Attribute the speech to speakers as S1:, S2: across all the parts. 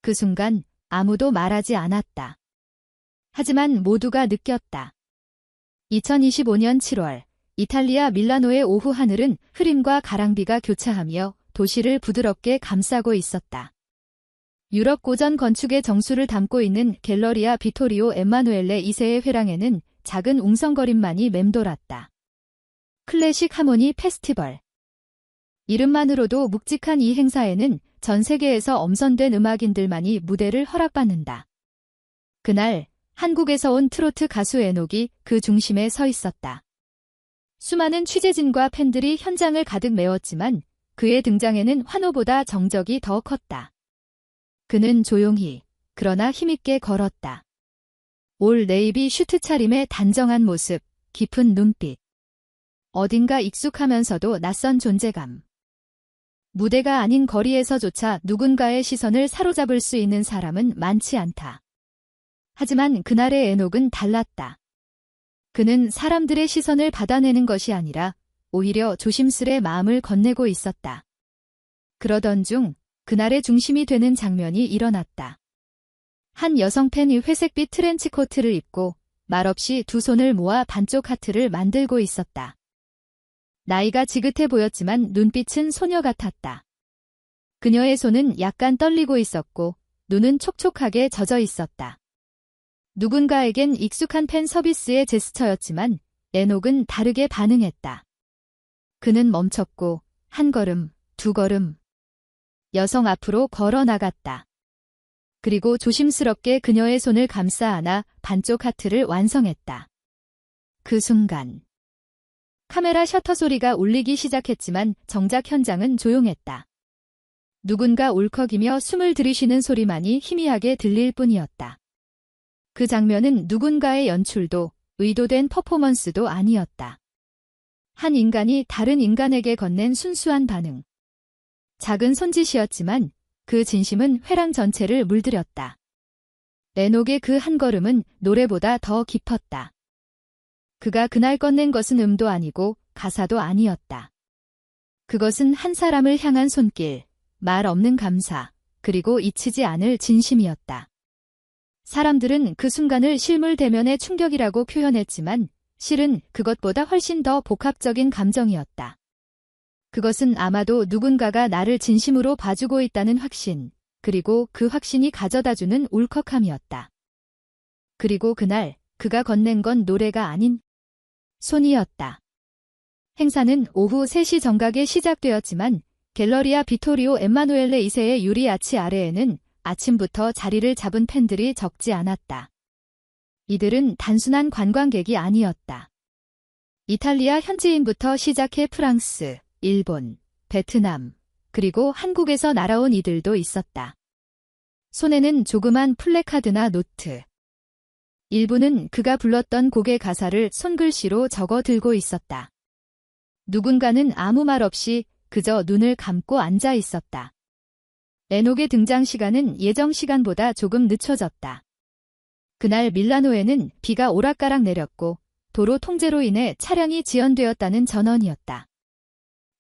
S1: 그 순간 아무도 말하지 않았다. 하지만 모두가 느꼈다. 2025년 7월, 이탈리아 밀라노의 오후 하늘은 흐림과 가랑비가 교차하며 도시를 부드럽게 감싸고 있었다. 유럽 고전 건축의 정수를 담고 있는 갤러리아 비토리오 엠마누엘레 2세의 회랑에는 작은 웅성거림만이 맴돌았다. 클래식 하모니 페스티벌. 이름만으로도 묵직한 이 행사에는 전 세계에서 엄선된 음악인들만이 무대를 허락받는다. 그날 한국에서 온 트로트 가수 에녹이 그 중심에 서 있었다. 수많은 취재진과 팬들이 현장을 가득 메웠지만 그의 등장에는 환호보다 정적이 더 컸다. 그는 조용히 그러나 힘있게 걸었다. 올 네이비 슈트 차림의 단정한 모습, 깊은 눈빛. 어딘가 익숙하면서도 낯선 존재감. 무대가 아닌 거리에서조차 누군가의 시선을 사로잡을 수 있는 사람은 많지 않다. 하지만 그날의 에녹은 달랐다. 그는 사람들의 시선을 받아내는 것이 아니라 오히려 조심스레 마음을 건네고 있었다. 그러던 중 그날의 중심이 되는 장면이 일어났다. 한 여성 팬이 회색빛 트렌치코트를 입고 말없이 두 손을 모아 반쪽 하트를 만들고 있었다. 나이가 지긋해 보였지만 눈빛은 소녀 같았다. 그녀의 손은 약간 떨리고 있었고 눈은 촉촉하게 젖어 있었다. 누군가에겐 익숙한 팬 서비스의 제스처였지만 에녹은 다르게 반응했다. 그는 멈췄고 한 걸음, 두 걸음. 여성 앞으로 걸어 나갔다. 그리고 조심스럽게 그녀의 손을 감싸 안아 반쪽 하트를 완성했다. 그 순간 카메라 셔터 소리가 울리기 시작했지만 정작 현장은 조용했다. 누군가 울컥이며 숨을 들이쉬는 소리만이 희미하게 들릴 뿐이었다. 그 장면은 누군가의 연출도 의도된 퍼포먼스도 아니었다. 한 인간이 다른 인간에게 건넨 순수한 반응. 작은 손짓이었지만 그 진심은 회랑 전체를 물들였다. 에녹의 그 한 걸음은 노래보다 더 깊었다. 그가 그날 꺼낸 것은 음도 아니고 가사도 아니었다. 그것은 한 사람을 향한 손길, 말 없는 감사, 그리고 잊히지 않을 진심이었다. 사람들은 그 순간을 실물 대면의 충격이라고 표현했지만 실은 그것보다 훨씬 더 복합적인 감정이었다. 그것은 아마도 누군가가 나를 진심으로 봐주고 있다는 확신, 그리고 그 확신이 가져다주는 울컥함이었다. 그리고 그날 그가 건넨 건 노래가 아닌 손이었다. 행사는 오후 3시 정각에 시작되었지만 갤러리아 비토리오 엠마누엘레 2세의 유리 아치 아래에는 아침부터 자리를 잡은 팬들이 적지 않았다. 이들은 단순한 관광객이 아니었다. 이탈리아 현지인부터 시작해 프랑스, 일본, 베트남, 그리고 한국에서 날아온 이들도 있었다. 손에는 조그만 플래카드나 노트. 일부는 그가 불렀던 곡의 가사를 손글씨로 적어 들고 있었다. 누군가는 아무 말 없이 그저 눈을 감고 앉아 있었다. 에녹의 등장 시간은 예정 시간보다 조금 늦춰졌다. 그날 밀라노에는 비가 오락가락 내렸고 도로 통제로 인해 차량이 지연되었다는 전원이었다.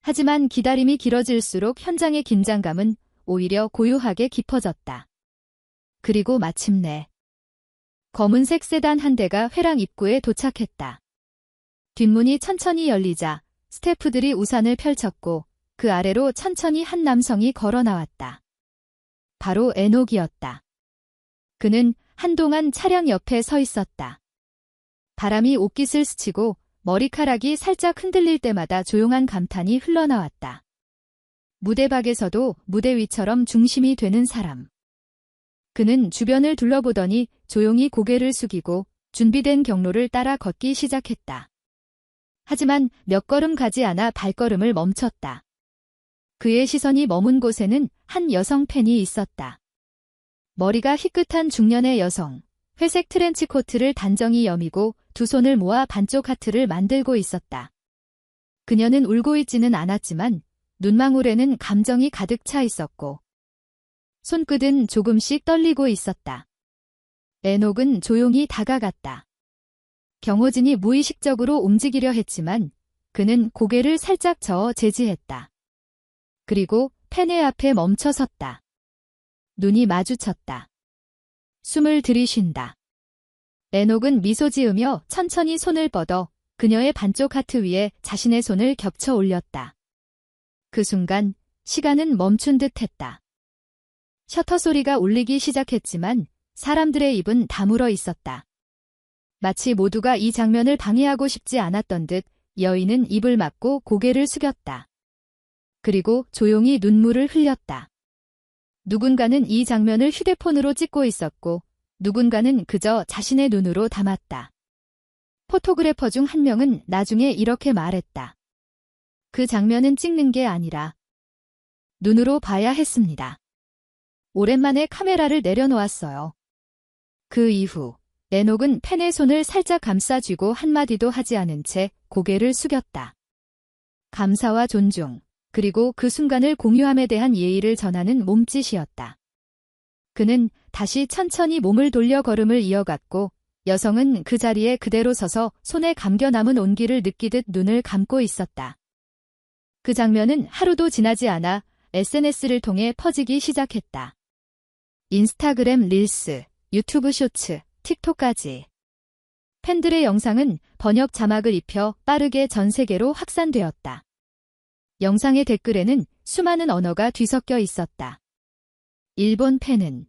S1: 하지만 기다림이 길어질수록 현장의 긴장감은 오히려 고요하게 깊어졌다. 그리고 마침내 검은색 세단 한 대가 회랑 입구에 도착했다. 뒷문이 천천히 열리자 스태프들이 우산을 펼쳤고 그 아래로 천천히 한 남성이 걸어 나왔다. 바로 에녹이었다. 그는 한동안 차량 옆에 서 있었다. 바람이 옷깃을 스치고 머리카락이 살짝 흔들릴 때마다 조용한 감탄이 흘러나왔다. 무대 밖에서도 무대 위처럼 중심이 되는 사람. 그는 주변을 둘러보더니 조용히 고개를 숙이고 준비된 경로를 따라 걷기 시작했다. 하지만 몇 걸음 가지 않아 발걸음을 멈췄다. 그의 시선이 머문 곳에는 한 여성 팬이 있었다. 머리가 희끗한 중년의 여성, 회색 트렌치 코트를 단정히 여미고 두 손을 모아 반쪽 하트를 만들고 있었다. 그녀는 울고 있지는 않았지만 눈망울에는 감정이 가득 차 있었고 손끝은 조금씩 떨리고 있었다. 에녹은 조용히 다가갔다. 경호진이 무의식적으로 움직이려 했지만 그는 고개를 살짝 저어 제지했다. 그리고 팬의 앞에 멈춰 섰다. 눈이 마주쳤다. 숨을 들이쉰다. 에녹은 미소 지으며 천천히 손을 뻗어 그녀의 반쪽 하트 위에 자신의 손을 겹쳐 올렸다. 그 순간 시간은 멈춘 듯 했다. 셔터 소리가 울리기 시작했지만 사람들의 입은 다물어 있었다. 마치 모두가 이 장면을 방해하고 싶지 않았던 듯 여인은 입을 막고 고개를 숙였다. 그리고 조용히 눈물을 흘렸다. 누군가는 이 장면을 휴대폰으로 찍고 있었고 누군가는 그저 자신의 눈으로 담았다. 포토그래퍼 중 한 명은 나중에 이렇게 말했다. 그 장면은 찍는 게 아니라 눈으로 봐야 했습니다. 오랜만에 카메라를 내려놓았어요. 그 이후 에녹은 펜의 손을 살짝 감싸쥐고 한마디도 하지 않은 채 고개를 숙였다. 감사와 존중, 그리고 그 순간을 공유함에 대한 예의를 전하는 몸짓이었다. 그는 다시 천천히 몸을 돌려 걸음을 이어갔고 여성은 그 자리에 그대로 서서 손에 감겨 남은 온기를 느끼듯 눈을 감고 있었다. 그 장면은 하루도 지나지 않아 SNS를 통해 퍼지기 시작했다. 인스타그램 릴스, 유튜브 쇼츠, 틱톡까지. 팬들의 영상은 번역 자막을 입혀 빠르게 전 세계로 확산되었다. 영상의 댓글에는 수많은 언어가 뒤섞여 있었다. 일본 팬은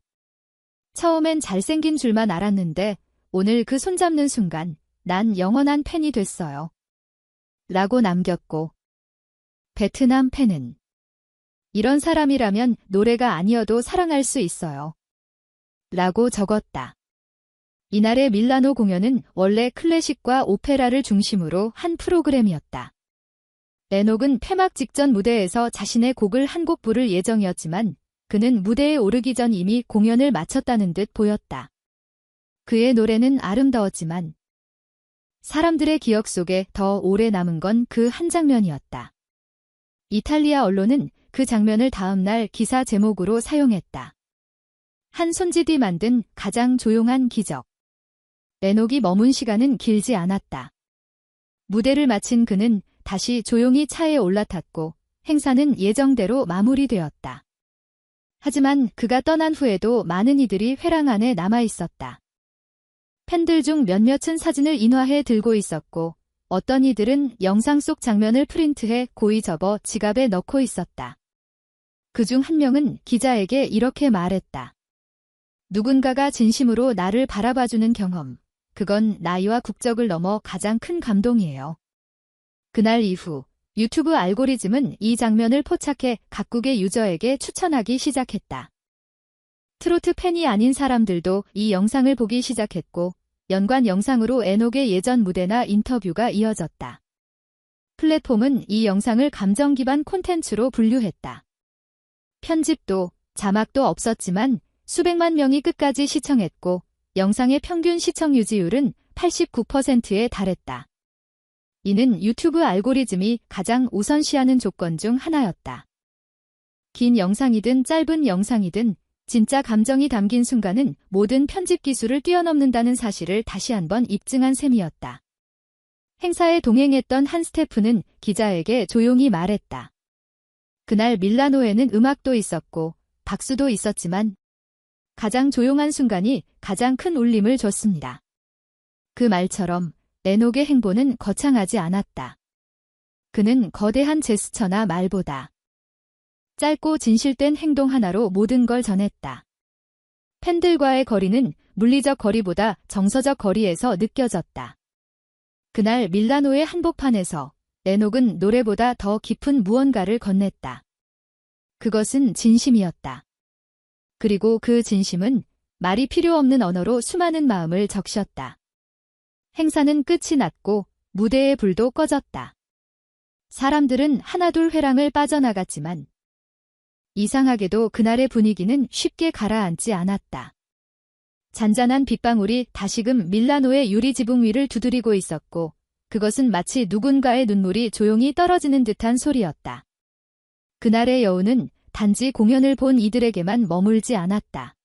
S1: 처음엔 잘생긴 줄만 알았는데 오늘 그 손잡는 순간 난 영원한 팬이 됐어요. 라고 남겼고 베트남 팬은 이런 사람이라면 노래가 아니어도 사랑할 수 있어요. 라고 적었다. 이날의 밀라노 공연은 원래 클래식과 오페라를 중심으로 한 프로그램이었다. 에녹은 폐막 직전 무대에서 자신의 곡을 한 곡 부를 예정이었지만 그는 무대에 오르기 전 이미 공연을 마쳤다는 듯 보였다. 그의 노래는 아름다웠지만 사람들의 기억 속에 더 오래 남은 건 그 한 장면이었다. 이탈리아 언론은 그 장면을 다음날 기사 제목으로 사용했다. 한 손짓이 만든 가장 조용한 기적. 에녹이 머문 시간은 길지 않았다. 무대를 마친 그는 다시 조용히 차에 올라탔고 행사는 예정대로 마무리되었다. 하지만 그가 떠난 후에도 많은 이들이 회랑 안에 남아 있었다. 팬들 중 몇몇은 사진을 인화해 들고 있었고 어떤 이들은 영상 속 장면을 프린트해 고이 접어 지갑에 넣고 있었다. 그중 한 명은 기자에게 이렇게 말했다. 누군가가 진심으로 나를 바라봐주는 경험, 그건 나이와 국적을 넘어 가장 큰 감동이에요. 그날 이후 유튜브 알고리즘은 이 장면을 포착해 각국의 유저에게 추천하기 시작했다. 트로트 팬이 아닌 사람들도 이 영상을 보기 시작했고 연관 영상으로 에녹의 예전 무대나 인터뷰가 이어졌다. 플랫폼은 이 영상을 감정 기반 콘텐츠로 분류했다. 편집도 자막도 없었지만 수백만 명이 끝까지 시청했고 영상의 평균 시청 유지율은 89%에 달했다. 이는 유튜브 알고리즘이 가장 우선시하는 조건 중 하나였다. 긴 영상이든 짧은 영상이든 진짜 감정이 담긴 순간은 모든 편집 기술을 뛰어넘는다는 사실을 다시 한번 입증한 셈이었다. 행사에 동행했던 한 스태프는 기자에게 조용히 말했다. 그날 밀라노에는 음악도 있었고 박수도 있었지만 가장 조용한 순간이 가장 큰 울림을 줬습니다. 그 말처럼 에녹의 행보는 거창하지 않았다. 그는 거대한 제스처나 말보다 짧고 진실된 행동 하나로 모든 걸 전했다. 팬들과의 거리는 물리적 거리보다 정서적 거리에서 느껴졌다. 그날 밀라노의 한복판에서 에녹은 노래보다 더 깊은 무언가를 건넸다. 그것은 진심이었다. 그리고 그 진심은 말이 필요 없는 언어로 수많은 마음을 적셨다. 행사는 끝이 났고 무대의 불도 꺼졌다. 사람들은 하나둘 회랑을 빠져나갔지만 이상하게도 그날의 분위기는 쉽게 가라앉지 않았다. 잔잔한 빗방울이 다시금 밀라노의 유리 지붕 위를 두드리고 있었고 그것은 마치 누군가의 눈물이 조용히 떨어지는 듯한 소리였다. 그날의 여운은 단지 공연을 본 이들에게만 머물지 않았다.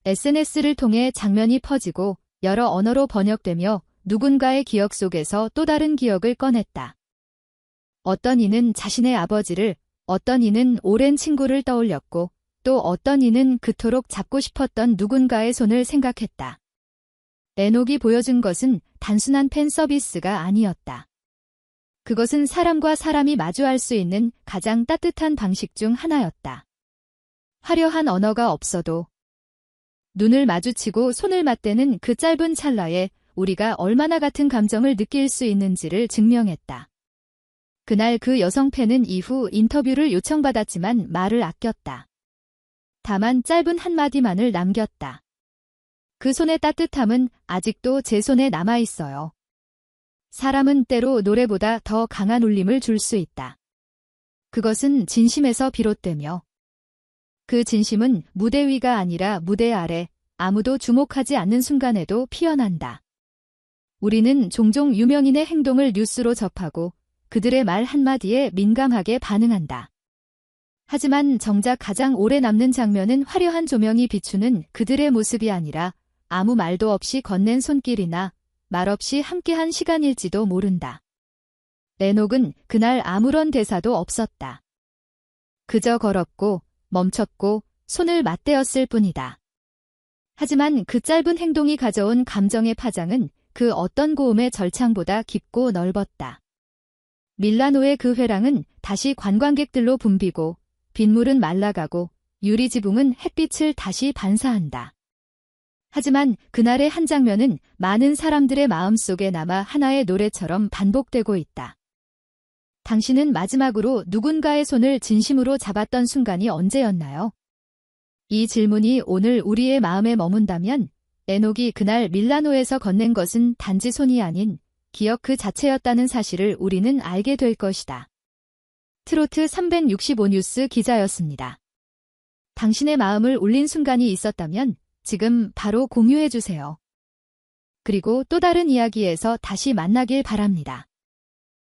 S1: SNS를 통해 장면이 퍼지고 여러 언어로 번역되며 누군가의 기억 속에서 또 다른 기억을 꺼냈다. 어떤 이는 자신의 아버지를, 어떤 이는 오랜 친구를 떠올렸고 또 어떤 이는 그토록 잡고 싶었던 누군가의 손을 생각했다. 에녹이 보여준 것은 단순한 팬 서비스가 아니었다. 그것은 사람과 사람이 마주할 수 있는 가장 따뜻한 방식 중 하나였다. 화려한 언어가 없어도 눈을 마주치고 손을 맞대는 그 짧은 찰나에 우리가 얼마나 같은 감정을 느낄 수 있는지를 증명했다. 그날 그 여성 팬은 이후 인터뷰를 요청받았지만 말을 아꼈다. 다만 짧은 한마디만을 남겼다. 그 손의 따뜻함은 아직도 제 손에 남아 있어요. 사람은 때로 노래보다 더 강한 울림을 줄 수 있다. 그것은 진심에서 비롯되며 그 진심은 무대 위가 아니라 무대 아래 아무도 주목하지 않는 순간에도 피어난다. 우리는 종종 유명인의 행동을 뉴스로 접하고 그들의 말 한마디에 민감하게 반응한다. 하지만 정작 가장 오래 남는 장면은 화려한 조명이 비추는 그들의 모습이 아니라 아무 말도 없이 건넨 손길이나 말없이 함께한 시간일지도 모른다. 에녹은 그날 아무런 대사도 없었다. 그저 걸었고 멈췄고 손을 맞대었을 뿐이다. 하지만 그 짧은 행동이 가져온 감정의 파장은 그 어떤 고음의 절창보다 깊고 넓었다. 밀라노의 그 회랑은 다시 관광객들로 붐비고 빗물은 말라가고 유리지붕은 햇빛을 다시 반사한다. 하지만 그날의 한 장면은 많은 사람들의 마음속에 남아 하나의 노래처럼 반복되고 있다. 당신은 마지막으로 누군가의 손을 진심으로 잡았던 순간이 언제였나요? 이 질문이 오늘 우리의 마음에 머문다면 에녹이 그날 밀라노에서 건넨 것은 단지 손이 아닌 기억 그 자체였다는 사실을 우리는 알게 될 것이다. 트로트 365 뉴스 기자였습니다. 당신의 마음을 울린 순간이 있었다면 지금 바로 공유해주세요. 그리고 또 다른 이야기에서 다시 만나길 바랍니다.